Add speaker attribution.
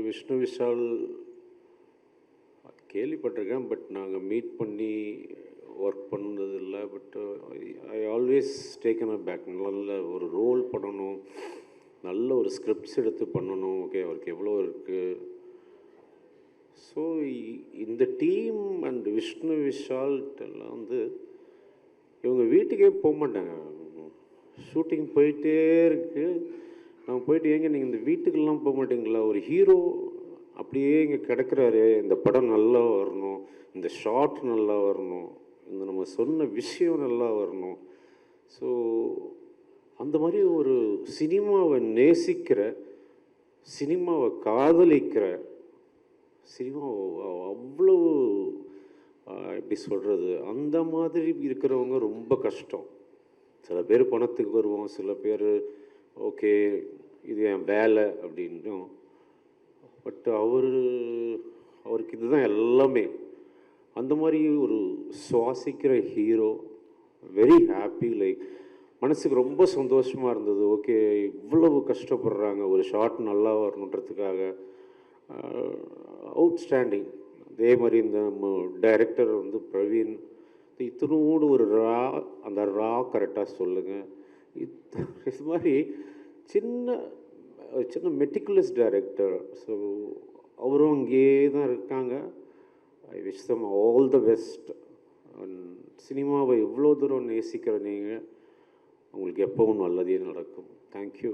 Speaker 1: விஷ்ணு விஷால் கேள்விப்பட்டிருக்கேன். பட் நாங்கள் மீட் பண்ணி ஒர்க் பண்ணது இல்லை. But I always taken a back. நல்ல ஒரு ரோல் பண்ணணும், நல்ல ஒரு ஸ்கிரிப்ட்ஸ் எடுத்து பண்ணணும். ஓகே, அவருக்கு எவ்வளோ இருக்குது. ஸோ இந்த டீம் அண்ட் விஷ்ணு விஷால்ட்டெல்லாம் வந்து இவங்க வீட்டுக்கே போக மாட்டாங்க. ஷூட்டிங் போயிட்டே இருக்குது. நாங்கள் போயிட்டு, ஏங்க நீங்கள் இந்த வீட்டுக்கெல்லாம் போக மாட்டீங்களா? ஒரு ஹீரோ அப்படியே இங்கே கிடக்கிறாரு, இந்த படம் நல்லா வரணும், இந்த ஷாட் நல்லா வரணும், இந்த நம்ம சொன்ன விஷயம் நல்லா வரணும். ஸோ அந்த மாதிரி ஒரு சினிமாவை நேசிக்கிற, சினிமாவை காதலிக்கிற, சினிமா அவ்வளோ எப்படி சொல்கிறது, அந்த மாதிரி இருக்கிறவங்க ரொம்ப கஷ்டம். சில பேர் பணத்துக்கு வருவோம், சில பேர் ஓகே இது என் வேலை அப்படின்னும். பட் அவருக்கு இதுதான் எல்லாமே. அந்த மாதிரி ஒரு சுவாசிக்கிற ஹீரோ. Very happy. லைக் மனசுக்கு ரொம்ப சந்தோஷமாக இருந்தது. ஓகே, இவ்வளவு கஷ்டப்படுறாங்க ஒரு ஷாட் நல்லா வரணுன்றதுக்காக. அவுட்ஸ்டாண்டிங். அதே மாதிரி இந்த டைரக்டர் வந்து பிரவீன், இத்தனோடு ஒரு அந்த கரெக்டாக சொல்லுங்கள். இது மாதிரி சின்ன சின்ன மெட்டிகுலஸ் டைரக்டர். ஸோ அவரும் அங்கேயே தான் இருக்காங்க. I wish them all the best. சினிமாவை எவ்வளோ தூரம் நேசிக்கிற நீங்கள், உங்களுக்கு எப்பவும் நல்லதே நடக்கும். தேங்க்யூ.